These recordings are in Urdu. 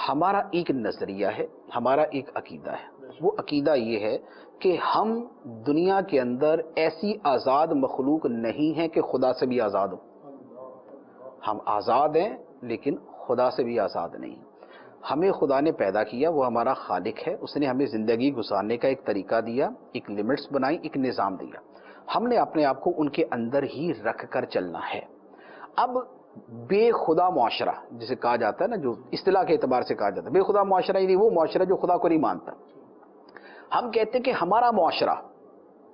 ہمارا ایک نظریہ ہے، ہمارا ایک عقیدہ ہے. وہ عقیدہ یہ ہے کہ ہم دنیا کے اندر ایسی آزاد مخلوق نہیں ہیں کہ خدا سے بھی آزاد ہو. ہم آزاد ہیں لیکن خدا سے بھی آزاد نہیں. ہمیں خدا نے پیدا کیا، وہ ہمارا خالق ہے. اس نے ہمیں زندگی گزارنے کا ایک طریقہ دیا، ایک لمٹس بنائی، ایک نظام دیا. ہم نے اپنے آپ کو ان کے اندر ہی رکھ کر چلنا ہے. اب بے خدا معاشرہ جسے کہا جاتا ہے نا، جو اصطلاح کے اعتبار سے کہا جاتا ہے، بے خدا معاشرہ یعنی وہ معاشرہ جو خدا کو نہیں مانتا. ہم کہتے ہیں کہ ہمارا معاشرہ،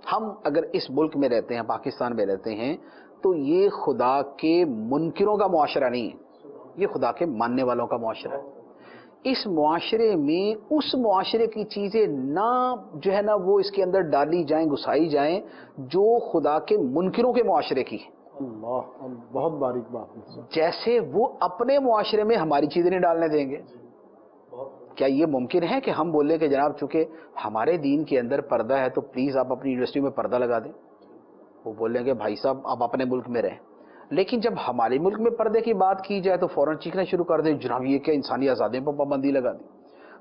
ہم اگر اس ملک میں رہتے ہیں، پاکستان میں رہتے ہیں، تو یہ خدا کے منکروں کا معاشرہ نہیں ہے، یہ خدا کے ماننے والوں کا معاشرہ ہے. اس معاشرے میں اس معاشرے کی چیزیں نہ جو ہے نا وہ اس کے اندر ڈالی جائیں، گھسائی جائیں جو خدا کے منکروں کے معاشرے کی ہے. اللہ، بہت باریک بات ہے. جیسے وہ اپنے معاشرے میں ہماری چیزیں نہیں ڈالنے دیں گے. کیا یہ ممکن ہے کہ ہم بولیں کہ جناب چونکہ ہمارے دین کے اندر پردہ ہے تو پلیز آپ اپنی یونیورسٹی میں پردہ لگا دیں؟ وہ بولیں گے بھائی صاحب آپ اپنے ملک میں رہیں. لیکن جب ہمارے ملک میں پردے کی بات کی جائے تو فوراً چیخنا شروع کر دیں، جناب یہ کہ انسانی آزادیوں پر پابندی لگا دی.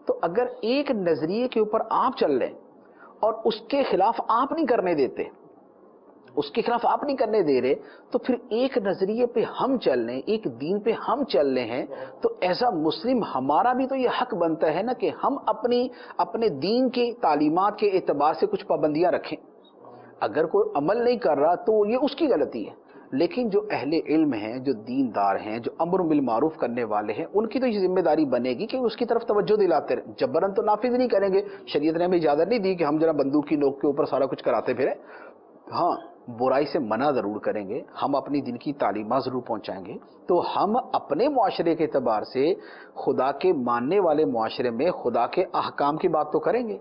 تو اگر ایک نظریے کے اوپر آپ چل رہے ہیں اور اس کے خلاف آپ نہیں کرنے دیتے، اس کے خلاف آپ نہیں کرنے دے رہے، تو پھر ایک نظریے پہ ہم چل رہے ہیں، ایک دین پہ ہم چل رہے ہیں، تو ایسا مسلم ہمارا بھی تو یہ حق بنتا ہے نا کہ ہم اپنے دین کی تعلیمات کے اعتبار سے کچھ پابندیاں رکھیں. اگر کوئی عمل نہیں کر رہا تو یہ اس کی غلطی ہے. لیکن جو اہل علم ہیں، جو دیندار ہیں، جو امر بالمعروف کرنے والے ہیں، ان کی تو یہ ذمہ داری بنے گی کہ اس کی طرف توجہ دلاتے رہیں. جبراً تو نافذ نہیں کریں گے. شریعت نے ہمیں اجازت نہیں دی کہ ہم جناب بندوق کی نوک کے اوپر سارا کچھ کراتے پھریں. ہاں، برائی سے منع ضرور کریں گے، ہم اپنی دین کی تعلیمات ضرور پہنچائیں گے. تو ہم اپنے معاشرے کے اعتبار سے خدا کے ماننے والے معاشرے میں خدا کے احکام کی بات تو کریں گے.